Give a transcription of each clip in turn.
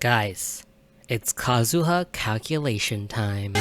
Guys, it's Kazuha calculation time.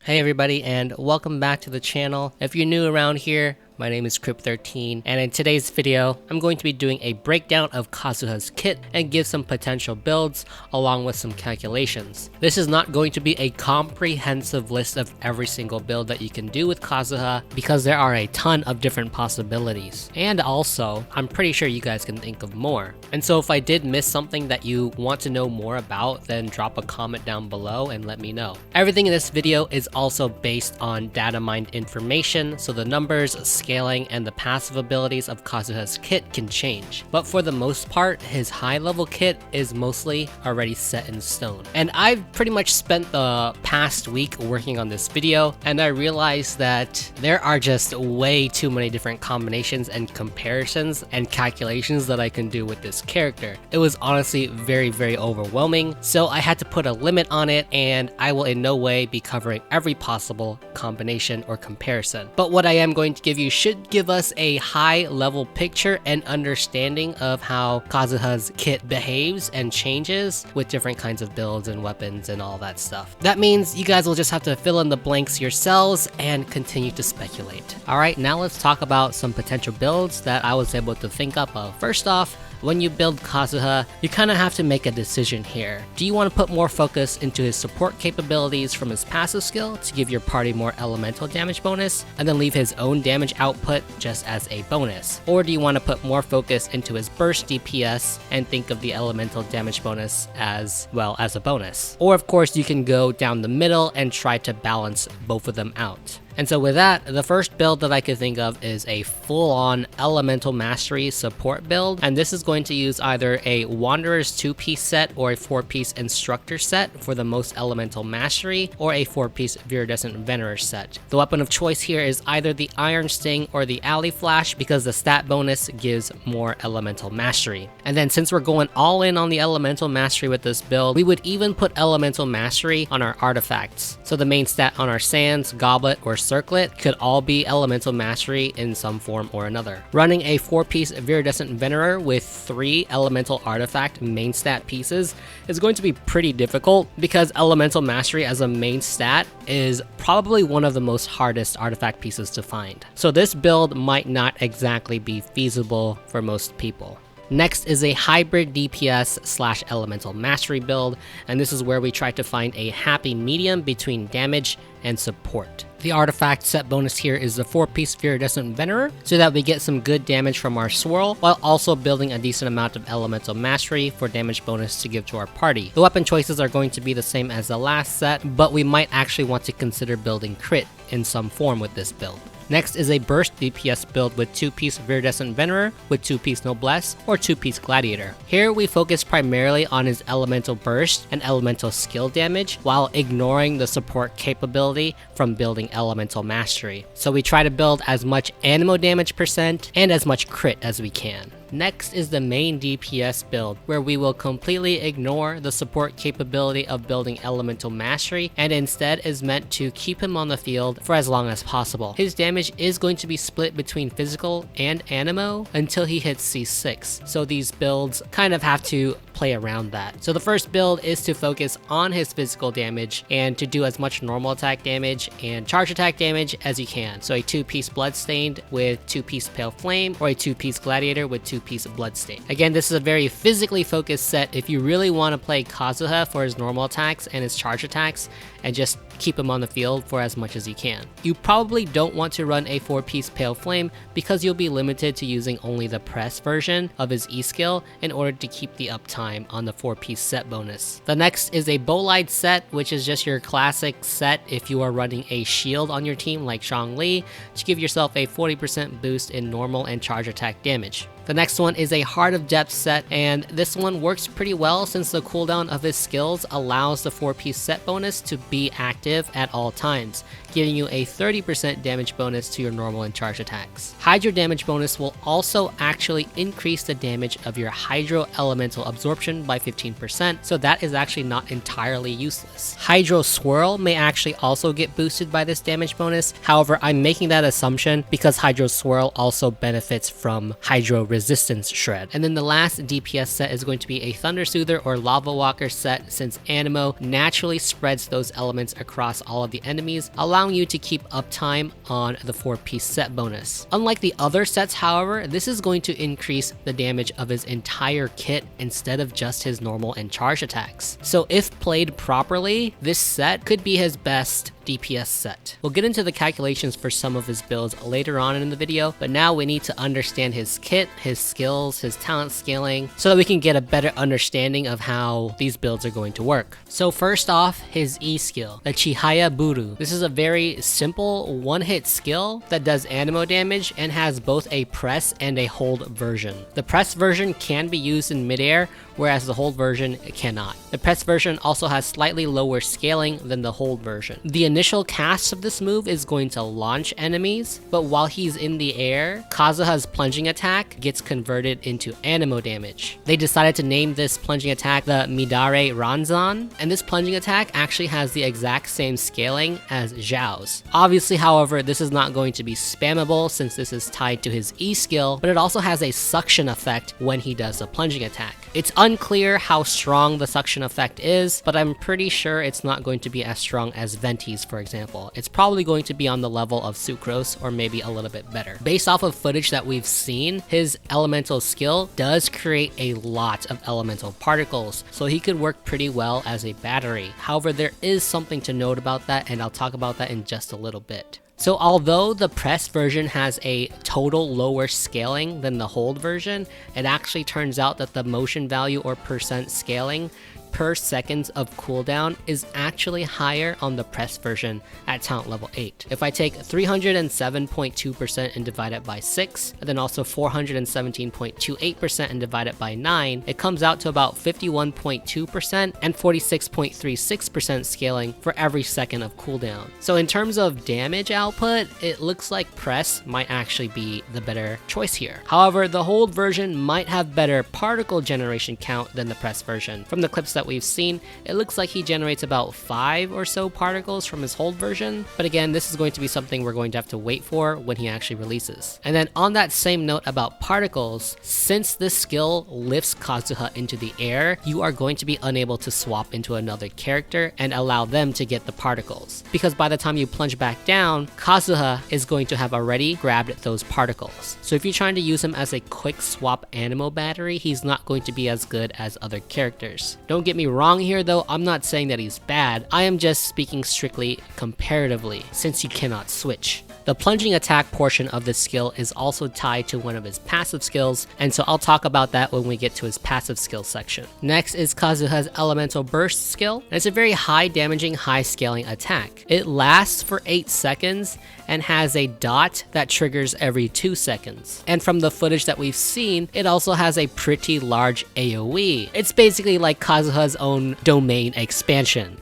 Hey everybody, and welcome back to the channel. If you're new around here, my name is Crypt13, and in today's video, I'm going to be doing a breakdown of Kazuha's kit and give some potential builds along with some calculations. This is not going to be a comprehensive list of every single build that you can do with Kazuha because there are a ton of different possibilities. And also, I'm pretty sure you guys can think of more. And so if I did miss something that you want to know more about, then drop a comment down below and let me know. Everything in this video is also based on data mined information, so the numbers, scaling, and the passive abilities of Kazuha's kit can change. But for the most part, his high level kit is mostly already set in stone. And I've pretty much spent the past week working on this video, and I realized that there are just way too many different combinations and comparisons and calculations that I can do with this character. It was honestly very overwhelming, so I had to put a limit on it, and I will in no way be covering every possible combination or comparison. But what I am going to give you should give us a high level picture and understanding of how Kazuha's kit behaves and changes with different kinds of builds and weapons and all that stuff. That means you guys will just have to fill in the blanks yourselves and continue to speculate. Alright, now let's talk about some potential builds that I was able to think up of. First off, when you build Kazuha, you kind of have to make a decision here. Do you want to put more focus into his support capabilities from his passive skill to give your party more elemental damage bonus, and then leave his own damage output just as a bonus? Or do you want to put more focus into his burst DPS and think of the elemental damage bonus as, well, as a bonus? Or of course you can go down the middle and try to balance both of them out. And so with that, the first build that I could think of is a full-on Elemental Mastery support build, and this is going to use either a Wanderer's 2-piece set or a 4-piece Instructor set for the most Elemental Mastery, or a 4-piece Viridescent Venerer set. The weapon of choice here is either the Iron Sting or the Alley Flash because the stat bonus gives more Elemental Mastery. And then since we're going all in on the Elemental Mastery with this build, we would even put Elemental Mastery on our artifacts. So the main stat on our Sands, Goblet, or Circlet could all be Elemental Mastery in some form or another. Running a 4-piece Viridescent Venerer with 3 Elemental Artifact main stat pieces is going to be pretty difficult because Elemental Mastery as a main stat is probably one of the most hardest artifact pieces to find. So this build might not exactly be feasible for most people. Next is a hybrid DPS / Elemental Mastery build, and this is where we try to find a happy medium between damage and support. The artifact set bonus here is the 4-piece Viridescent Venerer, so that we get some good damage from our swirl, while also building a decent amount of Elemental Mastery for damage bonus to give to our party. The weapon choices are going to be the same as the last set, but we might actually want to consider building crit in some form with this build. Next is a burst DPS build with 2-piece Viridescent Venerer with 2-piece Noblesse or 2-piece Gladiator. Here we focus primarily on his elemental burst and elemental skill damage while ignoring the support capability from building elemental mastery. So we try to build as much anemo damage percent and as much crit as we can. Next is the main DPS build, where we will completely ignore the support capability of building Elemental Mastery and instead is meant to keep him on the field for as long as possible. His damage is going to be split between physical and anemo until he hits C6, so these builds kind of have to play around that. So the first build is to focus on his physical damage and to do as much normal attack damage and charge attack damage as you can. So a 2-piece Bloodstained with 2-piece Pale Flame, or a 2-piece Gladiator with 2-piece Bloodstained. Again, this is a very physically focused set if you really want to play Kazuha for his normal attacks and his charge attacks and just keep him on the field for as much as you can. You probably don't want to run a 4-piece Pale Flame because you'll be limited to using only the press version of his E skill in order to keep the uptime on the 4-piece set bonus. The next is a Bolide set, which is just your classic set if you are running a shield on your team like Zhongli to give yourself a 40% boost in normal and charge attack damage. The next one is a Heart of Depth set, and this one works pretty well since the cooldown of his skills allows the 4-piece set bonus to be active active at all times, giving you a 30% damage bonus to your normal and charge attacks. Hydro damage bonus will also actually increase the damage of your Hydro Elemental Absorption by 15%, so that is actually not entirely useless. Hydro Swirl may actually also get boosted by this damage bonus, however I'm making that assumption because Hydro Swirl also benefits from Hydro Resistance Shred. And then the last DPS set is going to be a Thunder Soother or Lava Walker set, since Anemo naturally spreads those elements across all of the enemies, allowing you to keep uptime on the 4-piece set bonus. Unlike the other sets, however, this is going to increase the damage of his entire kit instead of just his normal and charge attacks. So if played properly, this set could be his best DPS set. We'll get into the calculations for some of his builds later on in the video, but now we need to understand his kit, his skills, his talent scaling, so that we can get a better understanding of how these builds are going to work. So first off, his E skill, the Chihaya Buru. This is a very simple one-hit skill that does anemo damage and has both a press and a hold version. The press version can be used in midair, whereas the hold version cannot. The press version also has slightly lower scaling than the hold version. The initial cast of this move is going to launch enemies, but while he's in the air, Kazuha's plunging attack gets converted into anemo damage. They decided to name this plunging attack the Midare Ranzan, and this plunging attack actually has the exact same scaling as Zhao's. Obviously, however, this is not going to be spammable since this is tied to his E skill, but it also has a suction effect when he does a plunging attack. It's unclear how strong the suction effect is, but I'm pretty sure it's not going to be as strong as Venti's, for example. It's probably going to be on the level of Sucrose or maybe a little bit better. Based off of footage that we've seen, his elemental skill does create a lot of elemental particles, so he could work pretty well as a battery. However, there is something to note about that, and I'll talk about that in just a little bit. So although the press version has a total lower scaling than the hold version, it actually turns out that the motion value or percent scaling per seconds of cooldown is actually higher on the press version at talent level 8. If I take 307.2% and divide it by 6, and then also 417.28% and divide it by 9, it comes out to about 51.2% and 46.36% scaling for every second of cooldown. So in terms of damage output, it looks like press might actually be the better choice here. However, the hold version might have better particle generation count than the press version. From the clips that we've seen, it looks like he generates about 5 or so particles from his hold version, but again, this is going to be something we're going to have to wait for when he actually releases. And then on that same note about particles, since this skill lifts Kazuha into the air, you are going to be unable to swap into another character and allow them to get the particles, because by the time you plunge back down, Kazuha is going to have already grabbed those particles. So if you're trying to use him as a quick swap anemo battery, he's not going to be as good as other characters. Don't get me wrong here though, I'm not saying that he's bad, I am just speaking strictly comparatively, since you cannot switch. The plunging attack portion of this skill is also tied to one of his passive skills, and so I'll talk about that when we get to his passive skill section. Next is Kazuha's Elemental Burst skill, and it's a very high damaging, high scaling attack. It lasts for 8 seconds and has a dot that triggers every 2 seconds. And from the footage that we've seen, it also has a pretty large AoE. It's basically like Kazuha's own domain expansion.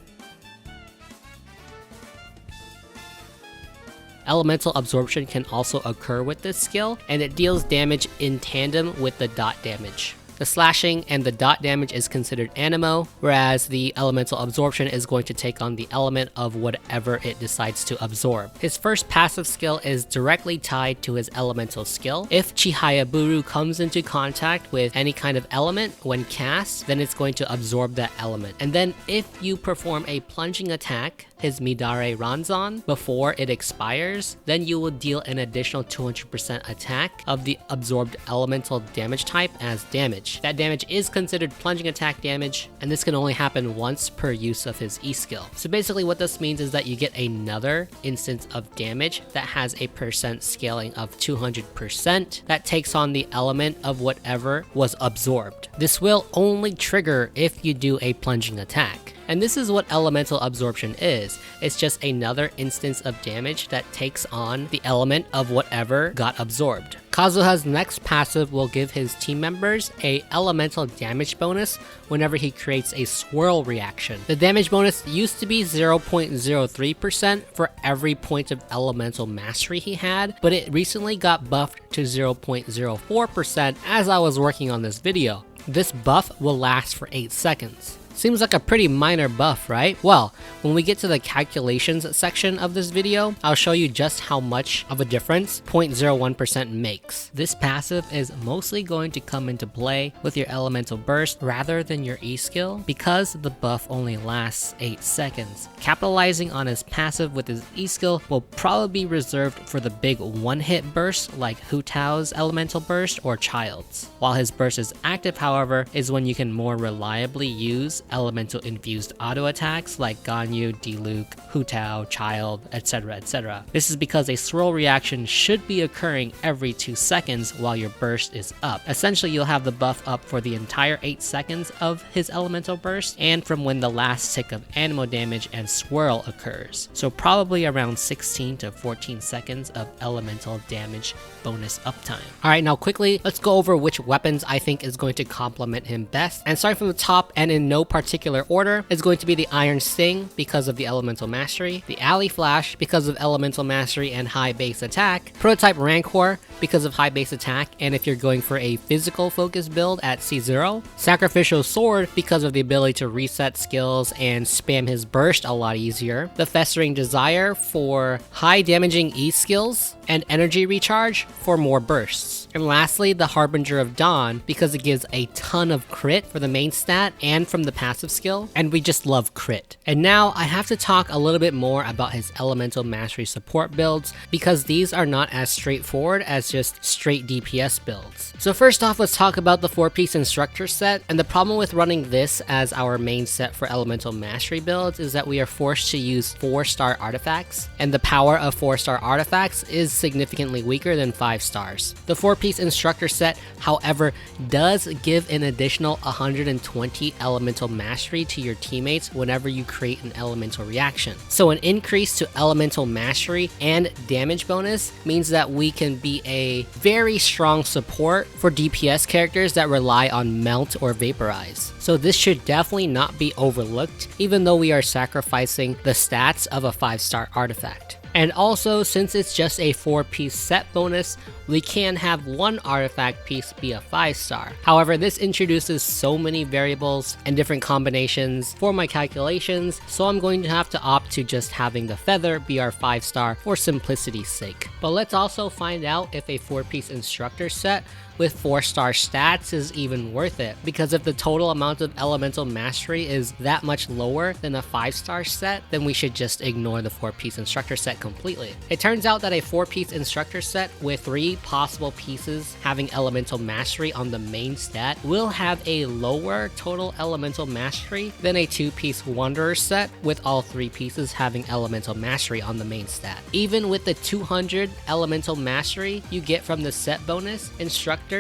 Elemental absorption can also occur with this skill, and it deals damage in tandem with the dot damage. The slashing and the dot damage is considered anemo, whereas the elemental absorption is going to take on the element of whatever it decides to absorb. His first passive skill is directly tied to his elemental skill. If Chihaya Buru comes into contact with any kind of element when cast, then it's going to absorb that element. And then if you perform a plunging attack, his Midare Ranzan, before it expires, then you will deal an additional 200% attack of the absorbed elemental damage type as damage. That damage is considered plunging attack damage, and this can only happen once per use of his E skill. So basically what this means is that you get another instance of damage that has a percent scaling of 200% that takes on the element of whatever was absorbed. This will only trigger if you do a plunging attack. And this is what elemental absorption is. It's just another instance of damage that takes on the element of whatever got absorbed. Kazuha's next passive will give his team members a elemental damage bonus whenever he creates a swirl reaction. The damage bonus used to be 0.03% for every point of elemental mastery he had, but it recently got buffed to 0.04% as I was working on this video. This buff will last for 8 seconds. Seems like a pretty minor buff, right? Well, when we get to the calculations section of this video, I'll show you just how much of a difference 0.01% makes. This passive is mostly going to come into play with your elemental burst rather than your E skill because the buff only lasts 8 seconds. Capitalizing on his passive with his E skill will probably be reserved for the big one-hit burst like Hu Tao's elemental burst or Child's. While his burst is active, however, is when you can more reliably use elemental infused auto attacks like Ganyu, Diluc, Hu Tao, Child, etc, etc. This is because a swirl reaction should be occurring every 2 seconds while your burst is up. Essentially, you'll have the buff up for the entire 8 seconds of his elemental burst and from when the last tick of anemo damage and swirl occurs. So probably around 16 to 14 seconds of elemental damage bonus uptime. Alright, now quickly, let's go over which weapons I think is going to complement him best. And starting from the top and in no particular order is going to be the Iron Sting because of the elemental mastery, the Alley Flash because of elemental mastery and high base attack, Prototype Rancor because of high base attack and if you're going for a physical focus build at C0, Sacrificial Sword because of the ability to reset skills and spam his burst a lot easier, the Festering Desire for high damaging E skills, and Energy Recharge for more bursts. And lastly, the Harbinger of Dawn because it gives a ton of crit for the main stat and from the passive skill, and we just love crit. And now I have to talk a little bit more about his elemental mastery support builds because these are not as straightforward as just straight DPS builds. So first off, let's talk about the 4-piece Instructor set, and the problem with running this as our main set for elemental mastery builds is that we are forced to use 4-star artifacts, and the power of 4-star artifacts is significantly weaker than 5 stars. The 4-piece Instructor set, however, does give an additional 120 elemental mastery to your teammates whenever you create an elemental reaction. So an increase to elemental mastery and damage bonus means that we can be a very strong support for DPS characters that rely on melt or vaporize. So this should definitely not be overlooked, even though we are sacrificing the stats of a 5-star artifact. And also, since it's just a 4-piece set bonus, we can have one artifact piece be a 5-star. However, this introduces so many variables and different combinations for my calculations, so I'm going to have to opt to just having the feather be our 5-star for simplicity's sake. But let's also find out if a 4-piece Instructor set with 4-star stats is even worth it, because if the total amount of elemental mastery is that much lower than a 5-star set, then we should just ignore the 4-piece Instructor set completely. It turns out that a 4-piece Instructor set with 3 possible pieces having elemental mastery on the main stat will have a lower total elemental mastery than a 2-piece Wanderer set with all 3 pieces having elemental mastery on the main stat. Even with the 200 elemental mastery you get from the set bonus, Instructor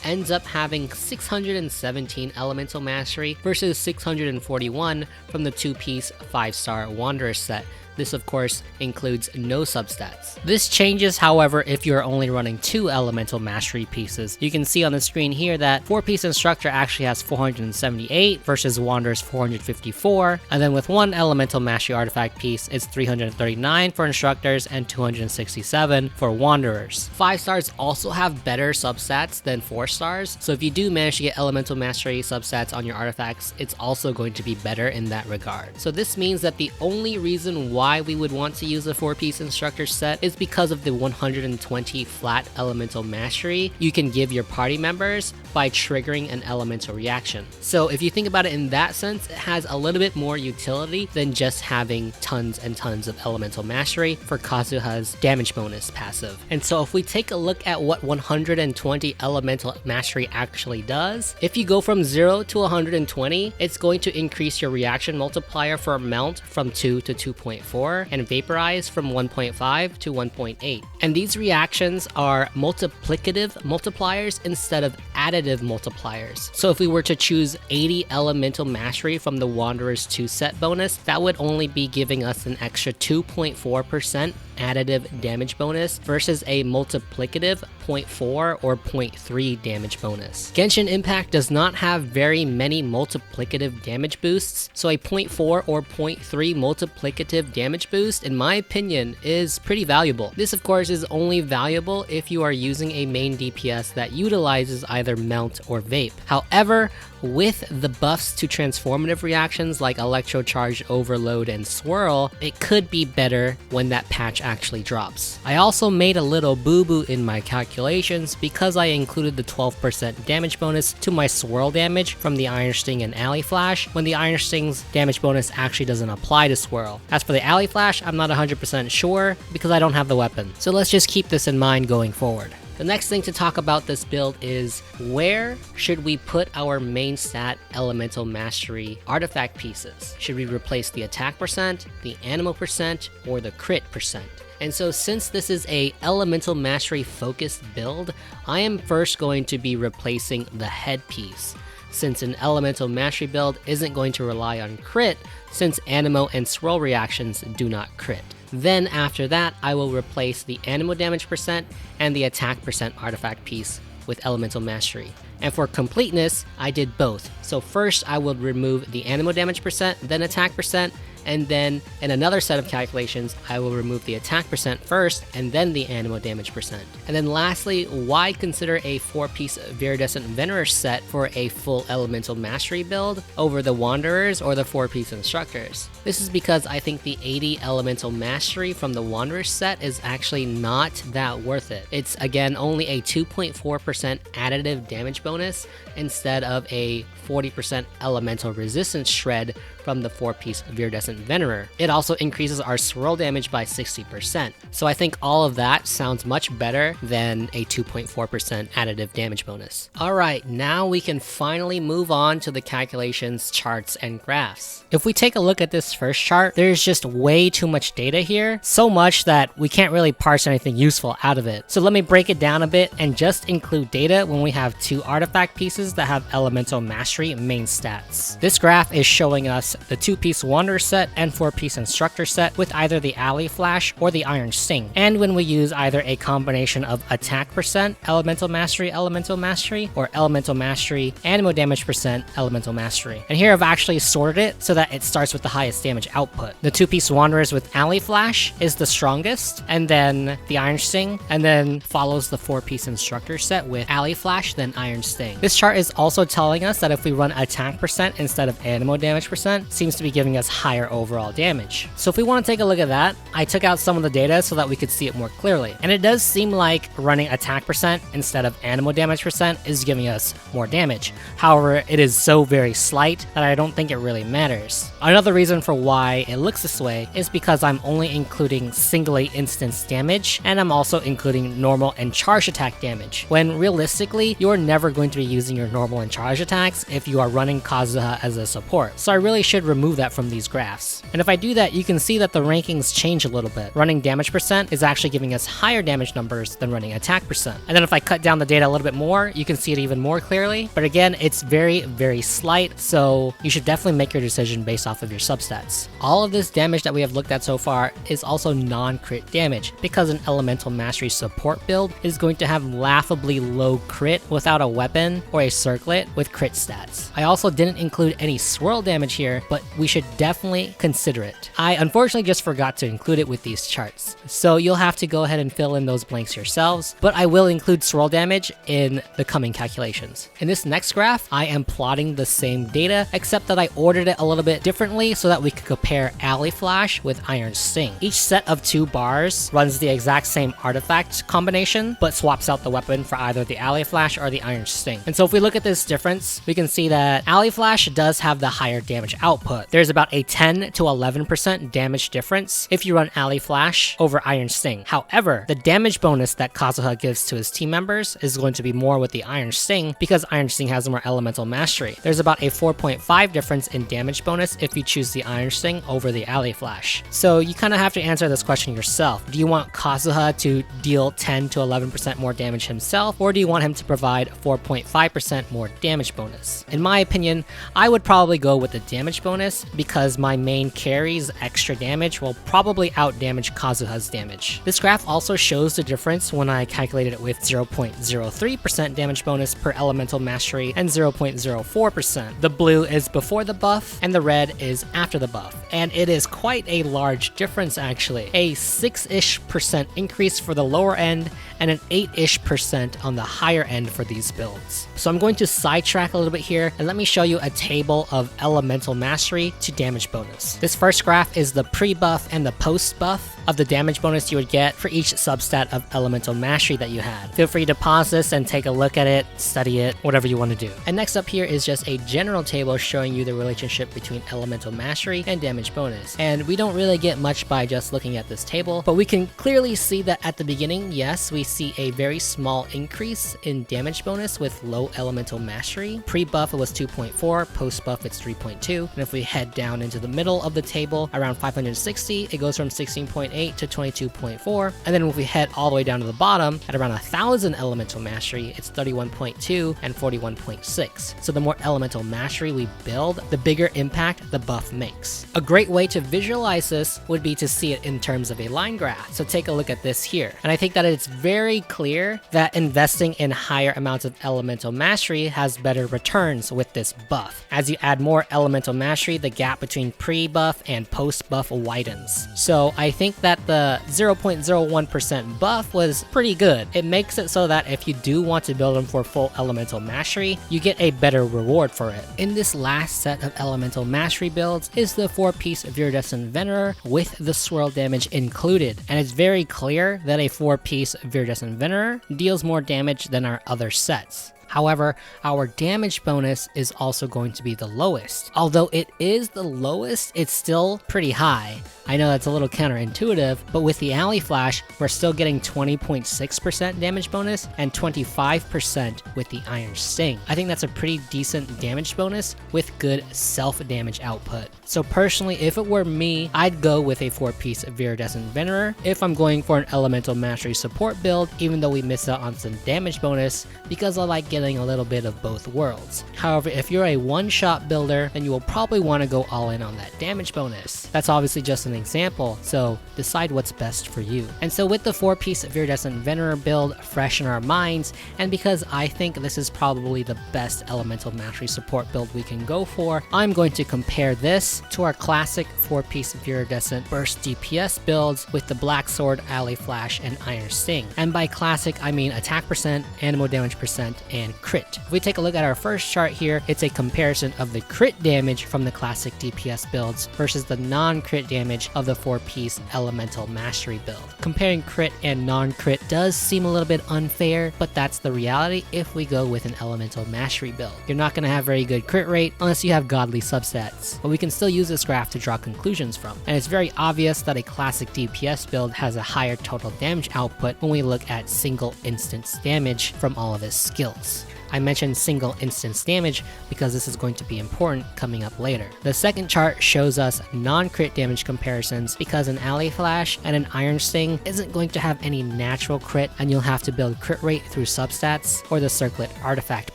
ends up having 617 elemental mastery versus 641 from the 2-piece 5-star Wanderer set. This of course includes no substats. This changes, however, if you're only running 2 elemental mastery pieces. You can see on the screen here that 4-piece Instructor actually has 478 versus Wanderer's 454, and then with 1 elemental mastery artifact piece, it's 339 for Instructors and 267 for Wanderers. 5 stars also have better substats than 4 stars, so if you do manage to get elemental mastery substats on your artifacts, it's also going to be better in that regard. So this means that the only reason why we would want to use a 4-piece Instructor set is because of the 120 flat elemental mastery you can give your party members by triggering an elemental reaction. So if you think about it in that sense, it has a little bit more utility than just having tons and tons of elemental mastery for Kazuha's damage bonus passive. And so if we take a look at what 120 elemental mastery actually does, if you go from 0 to 120, it's going to increase your reaction multiplier for Melt from 2 to 2.4 and Vaporize from 1.5 to 1.8. And these reactions are multiplicative multipliers instead of additive multipliers. So if we were to choose 80 elemental mastery from the Wanderer's 2 set bonus, that would only be giving us an extra 2.4% additive damage bonus versus a multiplicative 0.4 or 0.3 damage bonus. Genshin Impact does not have very many multiplicative damage boosts, so a 0.4 or 0.3 multiplicative damage boost, in my opinion, is pretty valuable. This of course is only valuable if you are using a main DPS that utilizes either mount or vape. However, with the buffs to transformative reactions like Electro Charge, Overload, and Swirl, it could be better when that patch actually drops. I also made a little boo-boo in my calculations because I included the 12% damage bonus to my Swirl damage from the Iron Sting and Alley Flash, when the Iron Sting's damage bonus actually doesn't apply to Swirl. As for the Alley Flash, I'm not 100% sure because I don't have the weapon. So let's just keep this in mind going forward. The next thing to talk about this build is where should we put our main stat Elemental Mastery artifact pieces? Should we replace the attack percent, the animal percent, or the crit percent? And so since this is a Elemental Mastery focused build, I am first going to be replacing the headpiece, since an Elemental Mastery build isn't going to rely on crit, since Animo and Swirl reactions do not crit. Then after that, I will replace the Animo damage percent and the attack percent artifact piece with Elemental Mastery. And for completeness, I did both. So first I will remove the Animo damage percent, then attack percent, and then in another set of calculations, I will remove the attack percent first, and then the Animo damage percent. And then lastly, why consider a 4-piece Viridescent Venerer set for a full Elemental Mastery build over the Wanderers or the 4-piece Instructors? This is because I think the 80 Elemental Mastery from the Wanderers set is actually not that worth it. It's again only a 2.4% additive damage bonus instead of a 40% elemental resistance shred from the 4-piece Viridescent Venerer. It also increases our swirl damage by 60%. So I think all of that sounds much better than a 2.4% additive damage bonus. Alright, now we can finally move on to the calculations, charts, and graphs. If we take a look at this first chart, there's just way too much data here, so much that we can't really parse anything useful out of it. So let me break it down a bit and just include data when we have 2 artifact pieces that have Elemental Mastery main stats. This graph is showing us the 2-piece Wanderer set and 4-piece Instructor set with either the Alley Flash or the Iron Sting. And when we use either a combination of attack percent, Elemental Mastery, or Elemental Mastery, Animo damage percent, Elemental Mastery. And here I've actually sorted it so that it starts with the highest damage output. The 2-piece Wanderers with Alley Flash is the strongest, and then the Iron Sting, and then follows the 4-piece Instructor set with Alley Flash, then Iron Sting. This chart is also telling us that if we run attack percent instead of Animo damage percent, seems to be giving us higher overall damage. So if we want to take a look at that, I took out some of the data so that we could see it more clearly. And it does seem like running attack percent instead of Animo damage percent is giving us more damage. However, it is so very slight that I don't think it really matters. Another reason for why it looks this way is because I'm only including singly instance damage, and I'm also including normal and charge attack damage, when realistically, you're never going to be using your normal and charge attacks if you are running Kazuha as a support. So I really should remove that from these graphs. And if I do that, you can see that the rankings change a little bit. Running damage percent is actually giving us higher damage numbers than running attack percent. And then if I cut down the data a little bit more, you can see it even more clearly. But again, it's very, very slight, so you should definitely make your decision based off of your substats. All of this damage that we have looked at so far is also non-crit damage, because an Elemental Mastery support build is going to have laughably low crit without a weapon or a circlet with crit stats. I also didn't include any swirl damage here, but we should definitely consider it. I unfortunately just forgot to include it with these charts, so you'll have to go ahead and fill in those blanks yourselves, but I will include swirl damage in the coming calculations. In this next graph, I am plotting the same data, except that I ordered it a little bit differently so that we could compare Alley Flash with Iron Sting. Each set of 2 bars runs the exact same artifact combination, but swaps out the weapon for either the Alley Flash or the Iron Sting. And so if we look at this difference, we can see that Alley Flash does have the higher damage output. There's about a 10 to 11% damage difference if you run Alley Flash over Iron Sting. However, the damage bonus that Kazuha gives to his team members is going to be more with the Iron Sting because Iron Sting has more Elemental Mastery. There's about a 4.5 difference in damage bonus if you choose the Iron Sting over the Alley Flash. So you kind of have to answer this question yourself. Do you want Kazuha to deal 10 to 11% more damage himself, or do you want him to provide 4.5% more damage bonus? In my opinion, I would probably go with the damage damage bonus because my main carry's extra damage will probably outdamage Kazuha's damage. This graph also shows the difference when I calculated it with 0.03% damage bonus per elemental mastery and 0.04%. The blue is before the buff and the red is after the buff. And it is quite a large difference actually. A 6-ish% increase for the lower end and an 8-ish% on the higher end for these builds. So I'm going to sidetrack a little bit here and let me show you a table of elemental mastery to damage bonus. This first graph is the pre-buff and the post-buff of the damage bonus you would get for each substat of elemental mastery that you had. Feel free to pause this and take a look at it, study it, whatever you want to do. And next up here is just a general table showing you the relationship between elemental mastery and damage bonus. And we don't really get much by just looking at this table, but we can clearly see that at the beginning, yes, we see a very small increase in damage bonus with low elemental mastery. Pre-buff it was 2.4, post-buff it's 3.2, and if we head down into the middle of the table, around 560, it goes from 16.8 to 22.4, and then if we head all the way down to the bottom, at around 1000 elemental mastery, it's 31.2 and 41.6. So the more elemental mastery we build, the bigger impact the buff makes. A great way to visualize this would be to see it in terms of a line graph. So take a look at this here. And I think that it's very clear that investing in higher amounts of elemental mastery has better returns with this buff. As you add more elemental mastery, the gap between pre-buff and post-buff widens. So I think that the 0.01% buff was pretty good. It makes it so that if you do want to build them for full elemental mastery, you get a better reward for it. In this last set of elemental mastery builds is the 4-piece Viridescent Venerer with the swirl damage included. And it's very clear that a 4-piece Viridescent Venerer deals more damage than our other sets. However, our damage bonus is also going to be the lowest. Although it is the lowest, it's still pretty high. I know that's a little counterintuitive, but with the Alley Flash, we're still getting 20.6% damage bonus and 25% with the Iron Sting. I think that's a pretty decent damage bonus with good self-damage output. So personally, if it were me, I'd go with a 4-piece Viridescent Venerer if I'm going for an Elemental Mastery support build, even though we miss out on some damage bonus, because I like getting a little bit of both worlds. However, if you're a one-shot builder, then you will probably want to go all in on that damage bonus. That's obviously just an example, so decide what's best for you. And so with the 4-piece Viridescent Venerer build fresh in our minds, and because I think this is probably the best Elemental Mastery support build we can go for, I'm going to compare this to our classic 4-piece Viridescent Burst DPS builds with the Black Sword, Alley Flash, and Iron Sting. And by classic, I mean attack percent, animal damage percent, and crit. If we take a look at our first chart here, it's a comparison of the crit damage from the classic DPS builds versus the non-crit damage of the 4-piece Elemental Mastery build. Comparing crit and non-crit does seem a little bit unfair, but that's the reality if we go with an Elemental Mastery build. You're not going to have very good crit rate unless you have godly substats, but we can still use this graph to draw conclusions from. And it's very obvious that a classic DPS build has a higher total damage output when we look at single instance damage from all of his skills. I mentioned single instance damage because this is going to be important coming up later. The second chart shows us non-crit damage comparisons because an Alley Flash and an Iron Sting isn't going to have any natural crit, and you'll have to build crit rate through substats or the Circlet artifact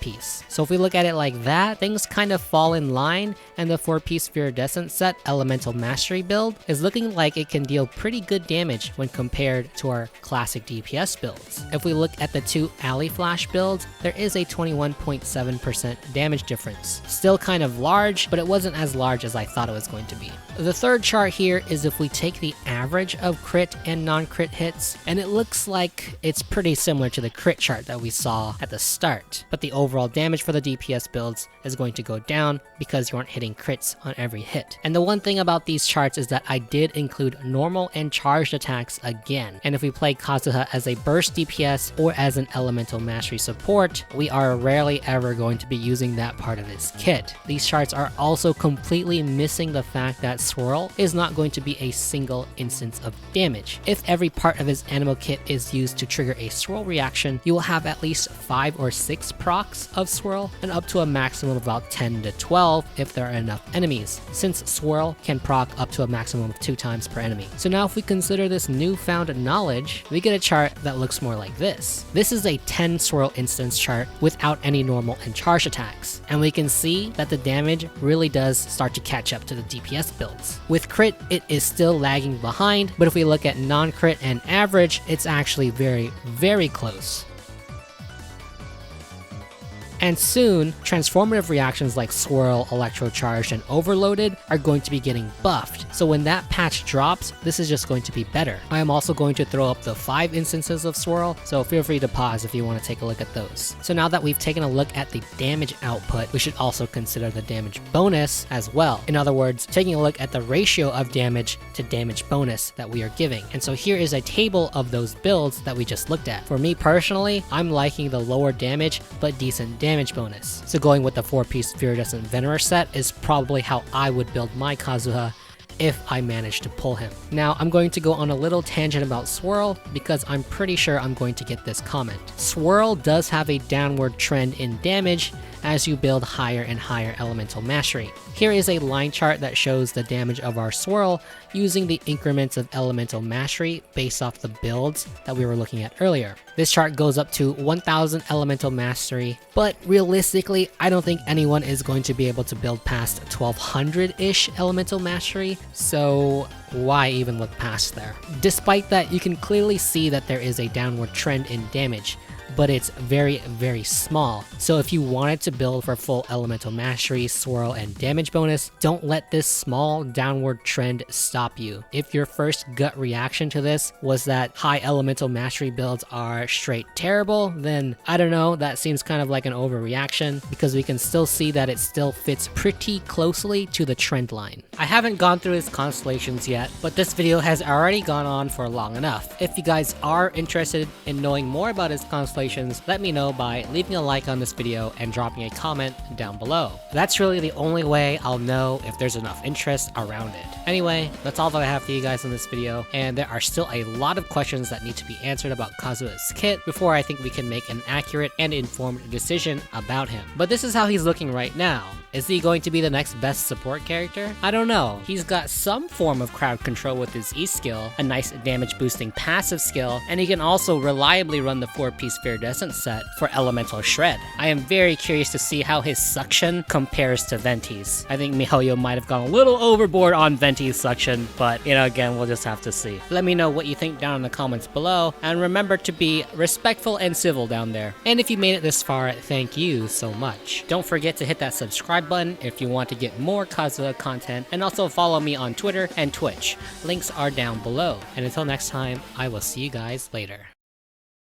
piece. So if we look at it like that, things kind of fall in line, and the 4-piece Viridescent set Elemental Mastery build is looking like it can deal pretty good damage when compared to our classic DPS builds. If we look at the two Alley Flash builds, there is a 21.7% damage difference. Still kind of large, but it wasn't as large as I thought it was going to be. The third chart here is if we take the average of crit and non-crit hits, and it looks like it's pretty similar to the crit chart that we saw at the start, but the overall damage for the DPS builds is going to go down because you aren't hitting crits on every hit. And the one thing about these charts is that I did include normal and charged attacks again, and if we play Kazuha as a burst DPS or as an Elemental Mastery support, we are rarely ever going to be using that part of his kit. These charts are also completely missing the fact that Swirl is not going to be a single instance of damage. If every part of his animal kit is used to trigger a Swirl reaction, you will have at least 5 or 6 procs of Swirl and up to a maximum of about 10 to 12 if there are enough enemies, since Swirl can proc up to a maximum of 2 times per enemy. So now if we consider this newfound knowledge, we get a chart that looks more like this. This is a 10 Swirl instance chart with without any normal and charge attacks. And we can see that the damage really does start to catch up to the DPS builds. With crit, it is still lagging behind, but if we look at non-crit and average, it's actually very, very close. And soon, transformative reactions like Swirl, Electrocharged, and Overloaded are going to be getting buffed. So when that patch drops, this is just going to be better. I am also going to throw up the 5 instances of Swirl, so feel free to pause if you want to take a look at those. So now that we've taken a look at the damage output, we should also consider the damage bonus as well. In other words, taking a look at the ratio of damage to damage bonus that we are giving. And so here is a table of those builds that we just looked at. For me personally, I'm liking the lower damage but decent damage bonus. So going with the 4-piece Viridescent Venerer set is probably how I would build my Kazuha if I manage to pull him. Now I'm going to go on a little tangent about Swirl because I'm pretty sure I'm going to get this comment. Swirl does have a downward trend in damage as you build higher and higher elemental mastery. Here is a line chart that shows the damage of our Swirl using the increments of elemental mastery based off the builds that we were looking at earlier. This chart goes up to 1000 elemental mastery, but realistically, I don't think anyone is going to be able to build past 1200-ish elemental mastery, so why even look past there? Despite that, you can clearly see that there is a downward trend in damage, but it's very, very small. So if you wanted to build for full elemental mastery, swirl, and damage bonus, don't let this small downward trend stop you. If your first gut reaction to this was that high elemental mastery builds are straight terrible, then I don't know, that seems kind of like an overreaction, because we can still see that it still fits pretty closely to the trend line. I haven't gone through his constellations yet, but this video has already gone on for long enough. If you guys are interested in knowing more about his constellations, let me know by leaving a like on this video and dropping a comment down below. That's really the only way I'll know if there's enough interest around it. Anyway, that's all that I have for you guys in this video, and there are still a lot of questions that need to be answered about Kazuha's kit before I think we can make an accurate and informed decision about him. But this is how he's looking right now. Is he going to be the next best support character? I don't know. He's got some form of crowd control with his E skill, a nice damage boosting passive skill, and he can also reliably run the 4-piece Viridescent set for elemental shred. I am very curious to see how his suction compares to Venti's. I think miHoYo might have gone a little overboard on Venti's suction, but again, we'll just have to see. Let me know what you think down in the comments below, and remember to be respectful and civil down there. And if you made it this far, thank you so much. Don't forget to hit that subscribe button if you want to get more Kazuha content, and also follow me on Twitter and Twitch. Links are down below. And until next time, I will see you guys later.